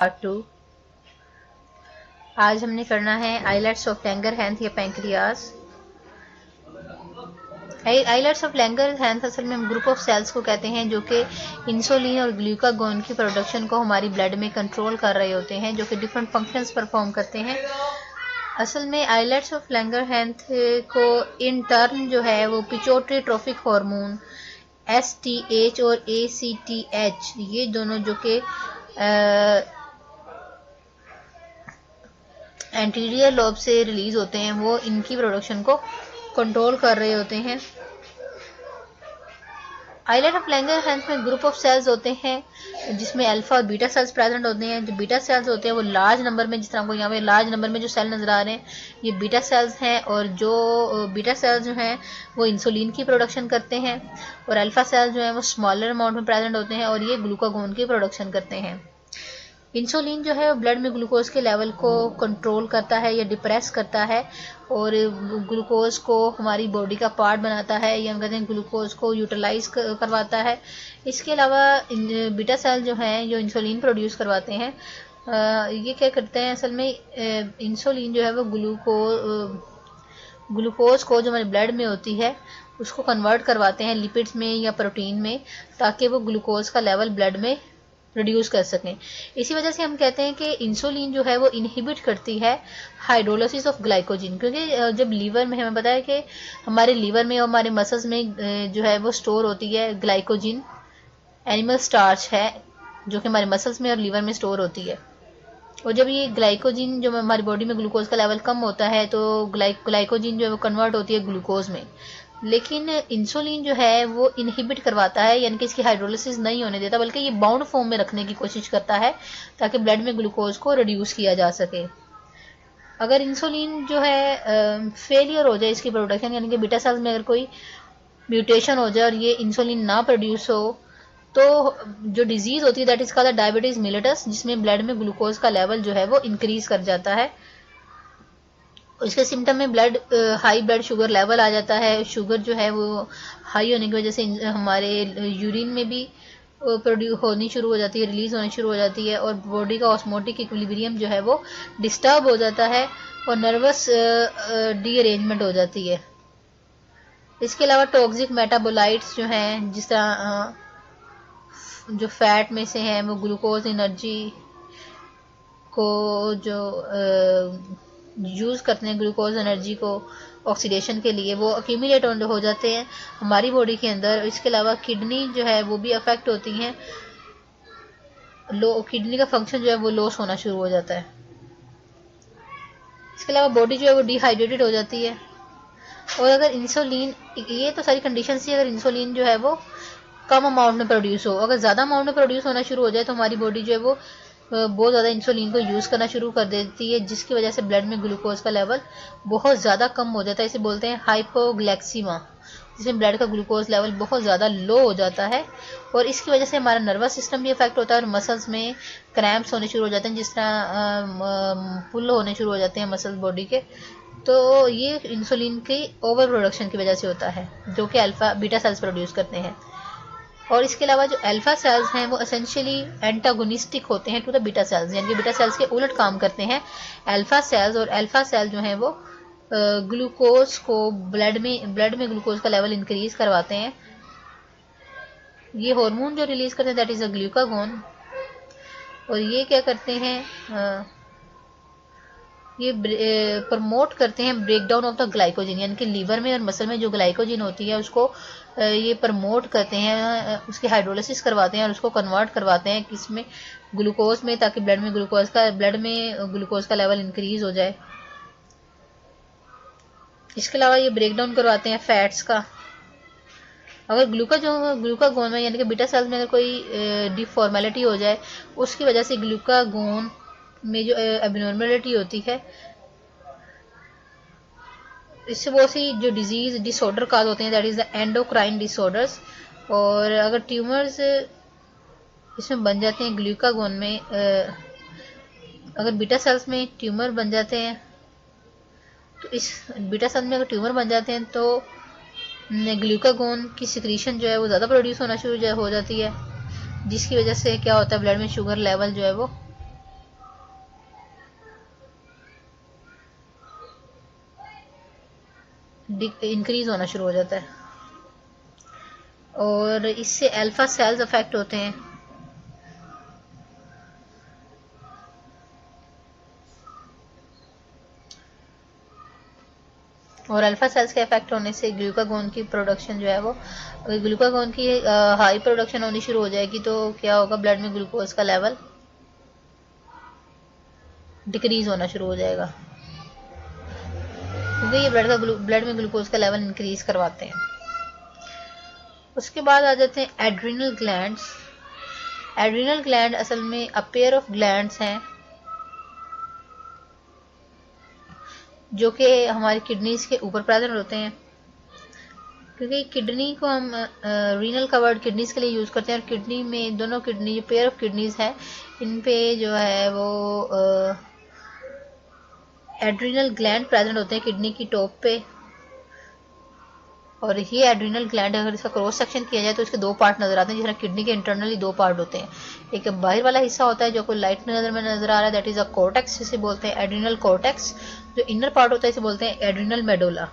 Part 2। आज हमने करना है आइलेट्स ऑफ लैंगरहैंस या पैंक्रियाज। आइलेट्स ऑफ लैंगरहैंस असल में हम ग्रुप ऑफ सेल्स को कहते हैं जो कि इंसुलिन और ग्लूकागोन की प्रोडक्शन को हमारी ब्लड में कंट्रोल कर रहे होते हैं, जो कि डिफरेंट फंक्शंस परफॉर्म करते हैं। असल में आइलेट्स ऑफ लैंगरहैंस को इन टर्न जो है वो पिट्यूटरी ट्रोफिक हार्मोन STH और ACTH, ये दोनों जो कि एंटीरियर लोब से रिलीज होते हैं, वो इनकी प्रोडक्शन को कंट्रोल कर रहे होते हैं। आइलेट ऑफ लैंगरहैंस में ग्रुप ऑफ सेल्स होते हैं जिसमें अल्फा और बीटा सेल्स प्रेजेंट होते हैं। जो बीटा सेल्स होते हैं वो लार्ज नंबर में, जिस तरह को यहाँ पे लार्ज नंबर में जो सेल नजर आ रहे हैं ये बीटा सेल्स हैं, और जो बीटा सेल्स जो हैं वो इंसुलिन की प्रोडक्शन करते हैं, और अल्फा सेल्स जो हैं वो स्मॉलर अमाउंट में प्रेजेंट होते हैं और ये ग्लूकागोन की प्रोडक्शन करते हैं। इंसुलिन जो है वो ब्लड में ग्लूकोज के लेवल को कंट्रोल करता है या डिप्रेस करता है, और ग्लूकोज को हमारी बॉडी का पार्ट बनाता है, या हम कहते हैं ग्लूकोज को यूटिलाइज करवाता है। इसके अलावा बीटा सेल जो हैं जो इंसुलिन प्रोड्यूस करवाते हैं, ये क्या करते हैं असल में इंसुलिन जो है वो ग्लूकोज को जो हमारे ब्लड में होती है उसको कन्वर्ट करवाते हैं लिपिड्स में या प्रोटीन में, ताकि वो ग्लूकोज का लेवल ब्लड में रिड्यूस कर सकें। इसी वजह से हम कहते हैं कि इंसुलिन जो है वो इनहिबिट करती है हाइड्रोलिसिस ऑफ ग्लाइकोजन, क्योंकि जब लीवर में, हमें पता है कि हमारे लीवर में और हमारे मसल्स में जो है वो स्टोर होती है ग्लाइकोजन, एनिमल स्टार्च है जो कि हमारे मसल्स में और लीवर में स्टोर होती है। और जब ये ग्लाइकोजन जो हमारी बॉडी में ग्लूकोज का लेवल कम होता है तो ग्लाइकोजन जो है वो कन्वर्ट होती है ग्लूकोज में, लेकिन इंसुलिन जो है वो इनहिबिट करवाता है, यानी कि इसकी हाइड्रोलिसिस नहीं होने देता, बल्कि ये बाउंड फॉर्म में रखने की कोशिश करता है ताकि ब्लड में ग्लूकोज को रिड्यूस किया जा सके। अगर इंसुलिन जो है फेलियर हो जाए इसकी प्रोडक्शन, यानी कि बीटा सेल्स में अगर कोई म्यूटेशन हो जाए और ये इंसुलिन ना प्रोड्यूस हो, तो जो डिजीज होती है that is called diabetes mellitus, जिसमें ब्लड में ग्लूकोज का लेवल जो है वो इंक्रीज कर जाता है। इसके सिम्टम में हाई ब्लड शुगर लेवल आ जाता है। शुगर जो है वो हाई होने की वजह से हमारे यूरिन में भी प्रोड्यूस होनी शुरू हो जाती है, रिलीज होनी शुरू हो जाती है, और बॉडी का ऑस्मोटिक इक्विलिब्रियम जो है वो डिस्टर्ब हो जाता है और नर्वस डीअरेंजमेंट हो जाती है। इसके अलावा टॉक्सिक मेटाबोलाइट्स जो हैं, जिस तरह जो फैट में से हैं वो ग्लूकोज एनर्जी को जो यूज़ करते हैं, ग्लूकोज एनर्जी को ऑक्सीडेशन के लिए, वो अक्यूमुलेट हो जाते हैं हमारी बॉडी के अंदर। इसके अलावा किडनी जो है वो भी अफेक्ट होती हैं, किडनी का फंक्शन जो है वो लॉस होना शुरू हो जाता है। इसके अलावा बॉडी जो है वो डिहाइड्रेटेड हो जाती है। और अगर इंसुलिन, ये तो सारी कंडीशन थी अगर इंसुलिन जो है वो कम अमाउंट में प्रोड्यूस हो। अगर ज़्यादा अमाउंट में प्रोड्यूस होना शुरू हो जाए तो हमारी बॉडी जो है वो बहुत ज़्यादा इंसुलिन को यूज़ करना शुरू कर देती है, जिसकी वजह से ब्लड में ग्लूकोज का लेवल बहुत ज़्यादा कम हो जाता है। इसे बोलते हैं हाइपोग्लाइसीमिया, जिसमें ब्लड का ग्लूकोज लेवल बहुत ज़्यादा लो हो जाता है, और इसकी वजह से हमारा नर्वस सिस्टम भी अफेक्ट होता है और मसल्स में क्रैम्प्स होने शुरू हो जाते हैं, जिस तरह पुल होने शुरू हो जाते हैं मसल्स बॉडी के। तो ये इंसुलिन की ओवर प्रोडक्शन की वजह से होता है, जो कि अल्फा बीटा सेल्स प्रोड्यूस करते हैं। और इसके अलावा जो अल्फा सेल्स हैं वो एसेंशियली एंटागोनिस्टिक होते हैं टू द बीटा सेल्स, यानी कि बीटा सेल्स के उलट काम करते हैं अल्फा सेल्स। और अल्फा सेल जो हैं वो ग्लूकोज को ब्लड में ग्लूकोज का लेवल इंक्रीज करवाते हैं। ये हार्मोन जो रिलीज करते हैं दैट इज अ ग्लूकागोन, और ये क्या करते हैं, ये प्रमोट करते हैं break down of the glycogen, यानी कि लीवर में और मसल में जो ग्लाइकोजन होती है उसको ये प्रमोट करते हैं, उसकी हाइड्रोलिसिस करवाते हैं और उसको कन्वर्ट करवाते हैं किसमें, ग्लूकोज में, ताकि ब्लड में ग्लूकोज का लेवल इंक्रीज हो जाए। इसके अलावा ये ब्रेक डाउन करवाते हैं फैट्स का। अगर ग्लूकागोन में, यानी कि बीटा सेल्स में अगर कोई डिफॉर्मेलिटी हो जाए, उसकी वजह से ग्लूकागोन में जो एबनॉर्मेलिटी होती है, इससे बहुत सी जो डिजीज डिसऑर्डर काज होते हैं that is the endocrine disorders. और अगर ट्यूमर्स इसमें बन जाते हैं ग्लूकागोन में, अगर बीटा सेल्स में ट्यूमर बन जाते हैं, तो इस बीटा सेल्स में अगर ट्यूमर बन जाते हैं तो ग्लूकागोन की सिक्रीशन जो है वो ज़्यादा प्रोड्यूस होना शुरू हो जाती है, जिसकी वजह से क्या होता है ब्लड में शुगर लेवल जो है वो इंक्रीज होना शुरू हो जाता है, और इससे अल्फा सेल्स अफेक्ट होते हैं। और अल्फा सेल्स के इफेक्ट होने से ग्लूकागोन की प्रोडक्शन जो है वो, ग्लूकागोन की हाई प्रोडक्शन होनी शुरू हो जाएगी, तो क्या होगा, ब्लड में ग्लूकोज का लेवल डिक्रीज होना शुरू हो जाएगा, क्योंकि ये ब्लड में ग्लूकोज का लेवल इंक्रीज करवाते हैं। उसके बाद आ जाते हैं एड्रिनल ग्लैंड्स। एड्रिनल ग्लैंड असल में अ पेयर ऑफ ग्लैंड्स हैं जो कि हमारी किडनीज के ऊपर प्रेजेंट होते हैं, क्योंकि किडनी को हम रीनल कवर्ड किडनीज के लिए यूज़ करते हैं, और किडनी में दोनों किडनी जो पेयर ऑफ किडनीज है, इन पे जो है वो एड्रिनल ग्लैंड प्रेजेंट होते हैं किडनी की टॉप पे। और ये एड्रिनल ग्लैंड अगर इसका क्रॉस सेक्शन किया जाए तो इसके दो पार्ट नजर आते हैं, जिस तरह किडनी के इंटरनली दो पार्ट होते हैं। एक बाहर वाला हिस्सा होता है जो कोई लाइट नजर में नजर आ रहा है, दैट इज अ कॉर्टेक्स, जिसे बोलते हैं एड्रिनल कॉर्टेक्स। जो इनर पार्ट होता है इसे बोलते हैं एड्रिनल मेडोला।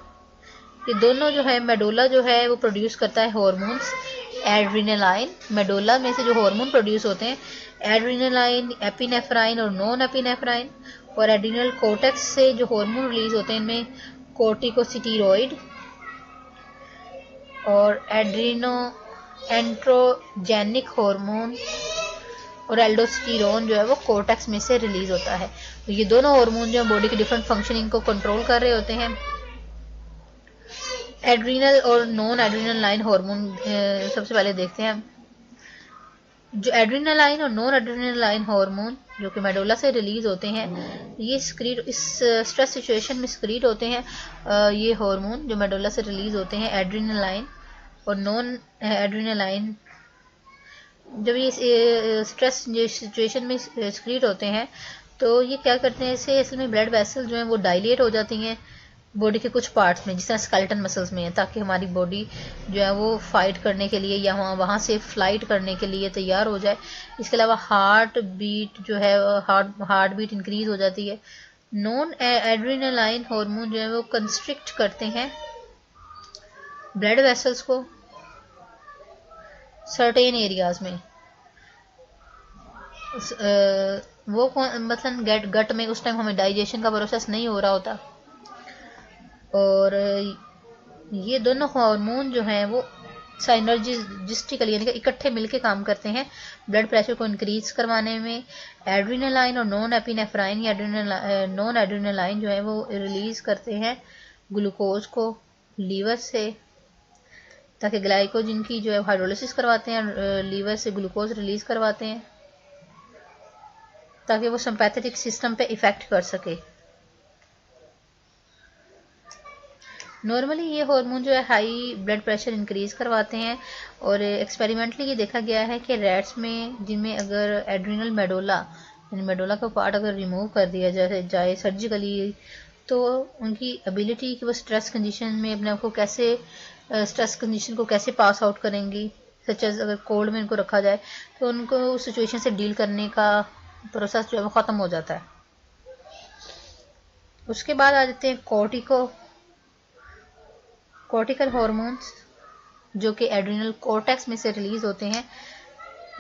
ये दोनों जो है, मेडोला जो है वो प्रोड्यूस करता है हॉर्मोन्स एड्रिनलाइन। मेडोला में से जो हार्मोन प्रोड्यूस होते हैं एड्रिनलाइन, एपिनेफ्राइन और नॉन एपिनेफ्राइन। और एड्रिनल कॉर्टेक्स से जो हार्मोन रिलीज होते हैं इनमें कोर्टिकोस्टेरॉइड और एंड्रोजेनिक हार्मोन और एल्डोस्टेरोन जो है वो कोर्टेक्स में से रिलीज होता है। तो ये दोनों हार्मोन जो है बॉडी की डिफरेंट फंक्शनिंग को कंट्रोल कर रहे होते हैं। एड्रिनल और नॉन एड्रिनलाइन हार्मोन सबसे पहले देखते हैं। जो एड्रिनलाइन और नॉन एड्रिनलाइन हार्मोन जो कि मेडोला से रिलीज होते हैं, ये इस स्ट्रेस सिचुएशन में स्क्रीट होते हैं। ये हार्मोन जो मेडोला से रिलीज होते हैं एड्रिनलाइन और नॉन एड्रिनलाइन, जब ये स्ट्रेस सिचुएशन में स्क्रीट होते हैं तो ये क्या करते हैं, इससे असल में ब्लड वेसल जो है वो डायलेट हो जाती हैं बॉडी के कुछ पार्ट्स में, जिस तरह स्केलेटन मसल्स में है, ताकि हमारी बॉडी जो है वो फाइट करने के लिए या वहाँ से फ्लाइट करने के लिए तैयार हो जाए। इसके अलावा हार्ट बीट जो है, हार्ट बीट इंक्रीज हो जाती है। नॉन एड्रिनलाइन हार्मोन जो है वो कंस्ट्रिक्ट करते हैं ब्लड वेसल्स को सर्टेन एरियाज में। वो मतलब गट में उस टाइम हमें डाइजेशन का प्रोसेस नहीं हो रहा होता, और ये दोनों हार्मोन जो हैं वो साइनर्जिस्टिकली यानी कि इकट्ठे मिलके काम करते हैं ब्लड प्रेशर को इंक्रीज करवाने में। एड्रिनलाइन और नॉन एपिनेफ्राइन या नॉन एड्रिनलाइन जो है वो रिलीज करते हैं ग्लूकोज को लीवर से, ताकि ग्लाइकोजन की जो है हाइड्रोलिसिस करवाते हैं, लीवर से ग्लूकोज रिलीज करवाते हैं ताकि वो सिंपैथेटिक सिस्टम पे इफेक्ट कर सके। नॉर्मली ये हार्मोन जो है हाई ब्लड प्रेशर इंक्रीज करवाते हैं, और एक्सपेरिमेंटली ये देखा गया है कि रैट्स में जिनमें अगर एड्रिनल मेडोला यानी मेडोला का पार्ट अगर रिमूव कर दिया जाए सर्जिकली, तो उनकी एबिलिटी कि वो स्ट्रेस कंडीशन में अपने आप को कैसे स्ट्रेस कंडीशन को कैसे पास आउट करेंगी, सच एज अगर कोल्ड में इनको रखा जाए तो उनको उस सिचुएशन से डील करने का प्रोसेस जो है वो ख़त्म हो जाता है। उसके बाद आ जाते हैं कॉर्टिकल हॉर्मोन्स जो कि एड्रिनल कॉर्टेक्स में से रिलीज होते हैं।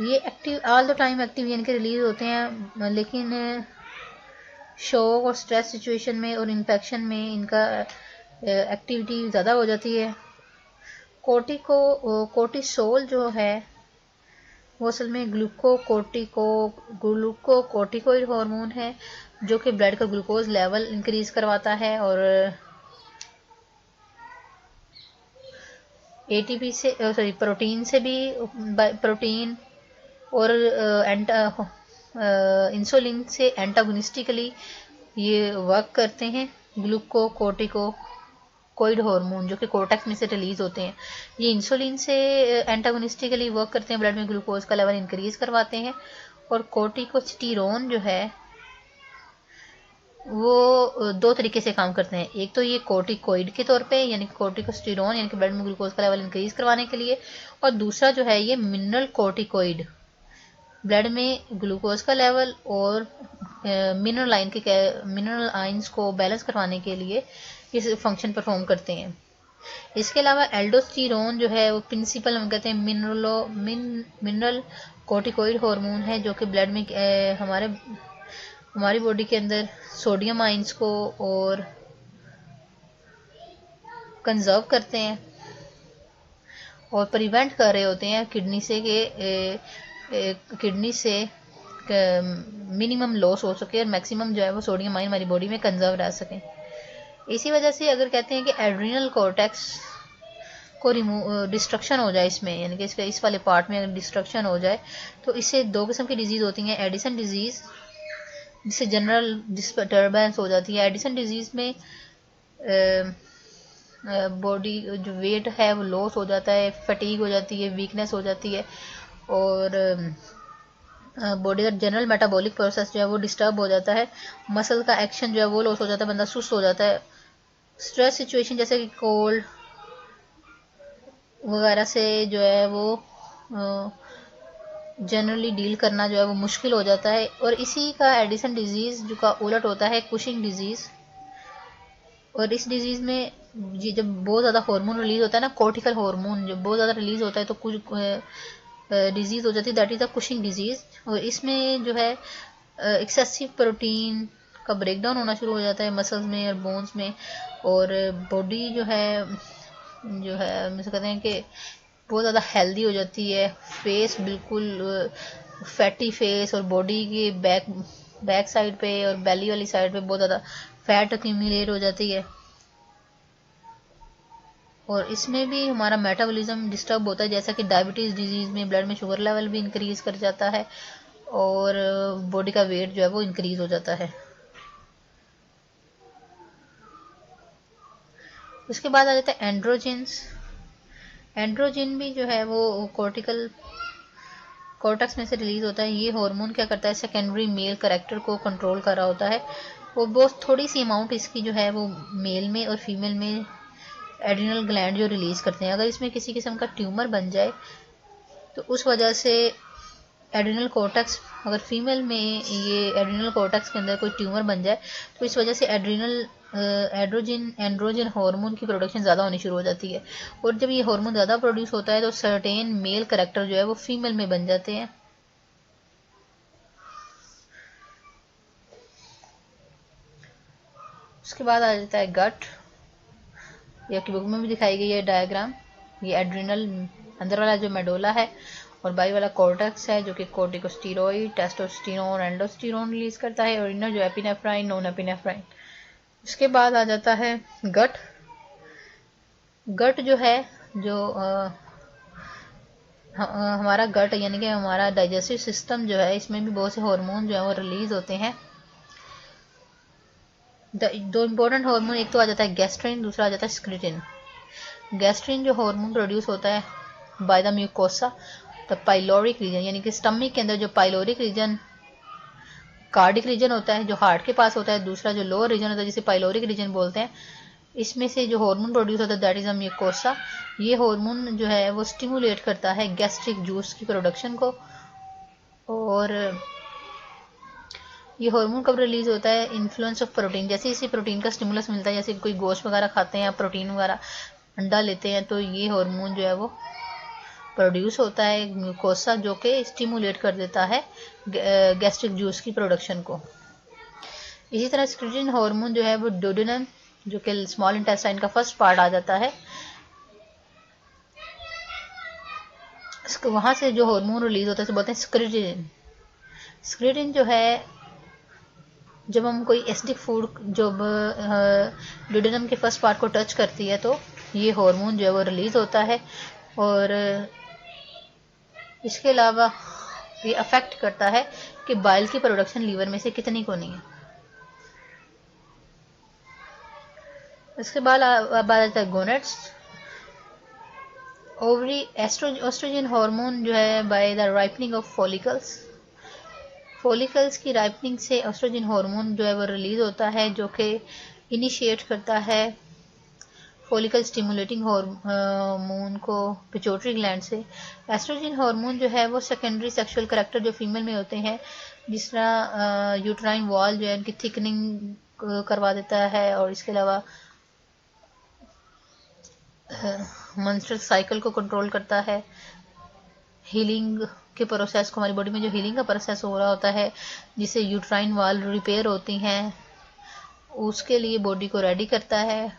ये active all the time active यानी कि रिलीज होते हैं, लेकिन शॉक और स्ट्रेस सिचुएशन में और इन्फेक्शन में इनका एक्टिविटी ज़्यादा हो जाती है। कोर्टिसोल जो है वो असल में ग्लूकोकोर्टिकोइड हार्मोन है जो कि ब्लड का ग्लूकोज लेवल इंक्रीज करवाता है, और एटीपी से प्रोटीन से भी, प्रोटीन और इंसुलिन से एंटागोनिस्टिकली ये वर्क करते हैं। ग्लूकोकोर्टिकोइड हार्मोन जो कि कोर्टेक्स में से रिलीज होते हैं, ये इंसुलिन से एंटागोनिस्टिकली वर्क करते हैं, ब्लड में ग्लूकोज का लेवल इंक्रीज करवाते हैं। और कोर्टिकोस्टेरोन जो है वो दो तरीके से काम करते हैं, एक तो ये कोर्टिकोइड के तौर पे यानी कोर्टिकोस्टेरोन यानी कि ब्लड में ग्लूकोज का लेवल इंक्रीज करवाने के लिए, और दूसरा जो है ये मिनरल कोर्टिकोइड ब्लड में ग्लूकोज का लेवल और मिनरल आयंस को बैलेंस करवाने के लिए इस फंक्शन परफॉर्म करते हैं। इसके अलावा एल्डोस्टेरोन जो है वो प्रिंसिपल हम कहते हैं मिनरल कोर्टिकोइड हार्मोन है, जो कि ब्लड में हमारी बॉडी के अंदर सोडियम आइंस को और कंजर्व करते हैं और प्रिवेंट कर रहे होते हैं किडनी से मिनिमम लॉस हो सके और मैक्सिमम जो है वो सोडियम आयन हमारी बॉडी में कंजर्व रह सके। इसी वजह से अगर कहते हैं कि एड्रिनल कॉर्टेक्स को डिस्ट्रक्शन हो जाए इसमें, यानी कि इसके इस वाले पार्ट में अगर डिस्ट्रक्शन हो जाए तो इससे दो किस्म की डिजीज़ होती हैं। एडिसन डिजीज़, जिससे जनरल डिस्टर्बेंस हो जाती है। एडिसन डिजीज़ में बॉडी जो वेट है वो लॉस हो जाता है, फटीग हो जाती है, वीकनेस हो जाती है और बॉडी का जनरल मेटाबॉलिक प्रोसेस जो है वो डिस्टर्ब हो जाता है। मसल का एक्शन जो है वो लॉस हो जाता है, बंदा सुस्त हो जाता है। स्ट्रेस सिचुएशन जैसे कि कोल्ड वगैरह से जो है वो जनरली डील करना जो है वो मुश्किल हो जाता है। और इसी का एडिसन डिजीज़ जो का उलट होता है कुशिंग डिजीज़। और इस डिजीज़ में जब बहुत ज़्यादा हार्मोन रिलीज होता है ना, कॉर्टिकल हार्मोन जब बहुत ज़्यादा रिलीज होता है तो कुछ डिजीज़ हो जाती है, that is the Cushing disease. और इसमें जो है एक्सेसिव प्रोटीन का ब्रेकडाउन होना शुरू हो जाता है मसल्स में और बोन्स में, और बॉडी जो है हम कहते हैं कि बहुत ज़्यादा हेल्दी हो जाती है। फेस बिल्कुल फैटी फेस, और बॉडी की बैक साइड पे और बेली वाली साइड पे बहुत ज़्यादा फैट अक्यूमुलेट हो जाती है। और इसमें भी हमारा मेटाबॉलिज्म डिस्टर्ब होता है, जैसा कि डायबिटीज़ डिजीज़ में ब्लड में शुगर लेवल भी इंक्रीज़ कर जाता है और बॉडी का वेट जो है वो इंक्रीज़ हो जाता है। उसके बाद आ जाता है एंड्रोजेंस। एंड्रोजिन भी जो है वो कॉर्टेक्स में से रिलीज होता है। ये हार्मोन क्या करता है, सेकेंडरी मेल कैरेक्टर को कंट्रोल कर रहा होता है। वो बहुत थोड़ी सी अमाउंट इसकी जो है वो मेल में और फीमेल में एड्रिनल ग्लैंड जो रिलीज करते हैं। अगर इसमें किसी किस्म का ट्यूमर बन जाए तो उस वजह से एड्रिनल कॉर्टेक्स, अगर फीमेल में ये एड्रिनल कॉर्टेक्स के अंदर कोई ट्यूमर बन जाए तो इस वजह से एंड्रोजन हार्मोन की प्रोडक्शन ज़्यादा होनी शुरू हो जाती है। और जब ये हार्मोन ज़्यादा प्रोड्यूस होता है तो सर्टेन मेल कैरेक्टर जो है वो फीमेल में बन जाते हैं। उसके बाद आ जाता है गट। ये आपकी बुक में भी दिखाई गई है डायग्राम। ये एड्रिनल अंदर वाला जो मेडोला है और बाई वाला कॉर्टेक्स है, जो कि कोर्टिकोस्टेरॉइड, टेस्टोस्टेरोन, एंडोस्टेरोन रिलीज करता है, और इनर जो एपिनेफ्राइन, नॉन एपिनेफ्राइन। उसके बाद आ जाता है गट। गट जो है जो हमारा गट यानी कि हमारा डाइजेस्टिव सिस्टम जो है, इसमें भी बहुत से हार्मोन जो है वो रिलीज होते हैं। दो इम्पोर्टेंट हार्मोन, एक तो आ जाता है गैस्ट्रिन, दूसरा आ जाता है स्क्रिटिन। गैस्ट्रिन जो हार्मोन प्रोड्यूस होता है by the mucosa the pyloric region, यानी कि स्टमक के अंदर जो पाइलोरिक रीजन कार्डिक रीजन होता है जो हार्ट के पास होता है, दूसरा जो लोअर रीजन होता है जिसे पाइलोरिक रीजन बोलते हैं, इसमें से जो हार्मोन प्रोड्यूस होता है दैट इज अ म्यूकोसा। ये हार्मोन जो है वो स्टिमुलेट करता है गैस्ट्रिक जूस की प्रोडक्शन को। और ये हार्मोन कब रिलीज होता है, इन्फ्लुएंस ऑफ प्रोटीन, जैसे इसी प्रोटीन का स्टिमुलस मिलता है, जैसे कोई गोश्त वगैरह खाते हैं या प्रोटीन वगैरह अंडा लेते हैं तो ये हार्मोन जो है वो प्रोड्यूस होता है ग्लूकोसा, जो कि स्टिमुलेट कर देता है गैस्ट्रिक जूस की प्रोडक्शन को। इसी तरह स्क्रिटिन हार्मोन जो है वो डोडेनम, जो कि स्मॉल इंटेस्टाइन का फर्स्ट पार्ट आ जाता है, वहां से जो हार्मोन रिलीज होता है बोलते हैं स्क्रिटिन। स्क्रिटिन जो है जब हम कोई एसिडिक फूड जब डोडेनम के फर्स्ट पार्ट को टच करती है तो ये हार्मोन जो है वो रिलीज होता है। और इसके अलावा ये अफेक्ट करता है कि बाइल की प्रोडक्शन लीवर में से कितनी को नहीं है। इसके बाद आता है गोनेट्स। ओवरी एस्ट्रोजन हार्मोन जो है by the ripening of follicles की राइपनिंग से एस्ट्रोजन हार्मोन जो है वो रिलीज होता है, जो कि इनिशिएट करता है फॉलिकल स्टिमुलेटिंग हार्मोन को पिट्यूटरी ग्लैंड से। एस्ट्रोजन हार्मोन जो है वो सेकेंडरी सेक्सुअल करैक्टर जो फीमेल में होते हैं, जिस तरह यूट्राइन वॉल जो है उनकी थिकनिंग करवा देता है, और इसके अलावा मेंस्ट्रुअल साइकिल को कंट्रोल करता है, हीलिंग के प्रोसेस को, हमारी बॉडी में जो हीलिंग का प्रोसेस हो रहा होता है जिससे यूट्राइन वाल रिपेयर होती हैं, उसके लिए बॉडी को रेडी करता है।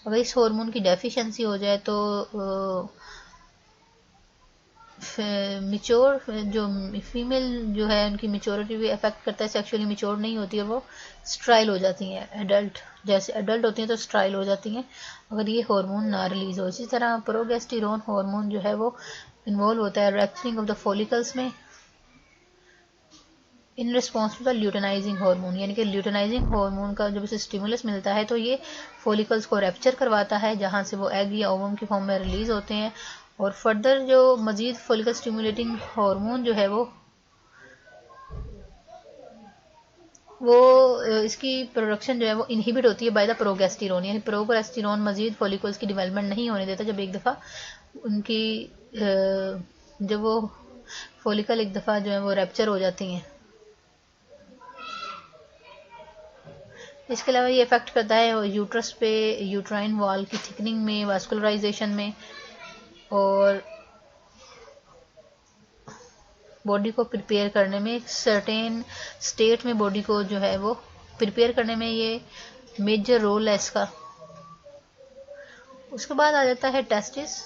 अगर इस हार्मोन की डेफिशिएंसी हो जाए तो मिच्योर जो फीमेल जो है उनकी मिच्योरिटी भी अफेक्ट करता है, सेक्सुअली मिच्योर नहीं होती और वो स्ट्राइल हो जाती हैं, एडल्ट जैसे एडल्ट होती हैं तो स्ट्राइल हो जाती हैं अगर ये हार्मोन ना रिलीज हो। इसी तरह प्रोगेस्टेरोन हार्मोन जो है वो इन्वॉल्व होता है रैप्चरिंग ऑफ द फॉलिकल्स में in response to the luteinising hormone, यानी कि ल्यूटेनाइजिंग हार्मोन का जब इसे स्टिमुलस मिलता है तो ये फॉलिकल्स को रैप्चर करवाता है जहाँ से वो एग या ओवम की फॉर्म में रिलीज होते हैं। और फर्दर जो मजीद फॉलिकल स्टिमुलेटिंग हार्मोन जो है वो इसकी प्रोडक्शन जो है वो इनहिबिट होती है बाय द प्रोगेस्टेरोन, यानी प्रोगेस्टेरोन मजीद फॉलिकल्स की डेवलपमेंट नहीं होने देता। जब एक दफ़ा उनकी जब वो फॉलिकल एक दफ़ा जो है वो रैप्चर हो जाती हैं। इसके अलावा ये इफेक्ट करता है यूट्रस पे, यूट्राइन वॉल की थिकनिंग में, वास्कुलराइजेशन में, और बॉडी को प्रिपेयर करने में, सर्टेन स्टेट में बॉडी को जो है वो प्रिपेयर करने में ये मेजर रोल है इसका। उसके बाद आ जाता है टेस्टिस।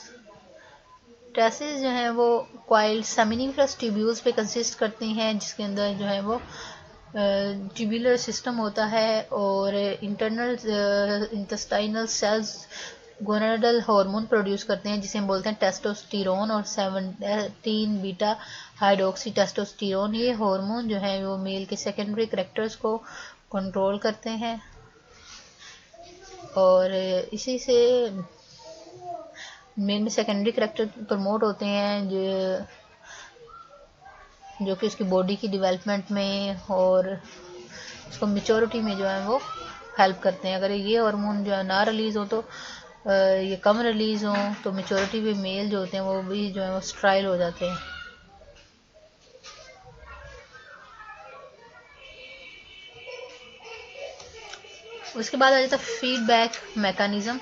टेस्टिस जो है वो क्वाइल्ड सेमिनिफरस ट्यूब्यूल्स पे कंसिस्ट करती हैं जिसके अंदर जो है वो ट्यूबुलर सिस्टम होता है और internal intestinal cells gonadal hormone produce करते हैं जिसे हम बोलते हैं टेस्टोस्टेरोन और 17 बीटा हाइड्रोक्सी टेस्टोस्टेरोन। ये हार्मोन जो है वो मेल के सेकेंडरी कैरेक्टर्स को कंट्रोल करते हैं और इसी से मेल में सेकेंडरी कैरेक्टर प्रमोट होते हैं जो कि उसकी बॉडी की डेवलपमेंट में और उसको मेच्योरिटी में जो है वो हेल्प करते हैं। अगर ये हार्मोन जो है ना रिलीज हो तो ये कम रिलीज हो तो मेच्योरिटी भी मेल जो होते हैं वो भी जो है वो स्ट्राइल हो जाते हैं। उसके बाद आ जाता है फीडबैक मैकेनिज्म।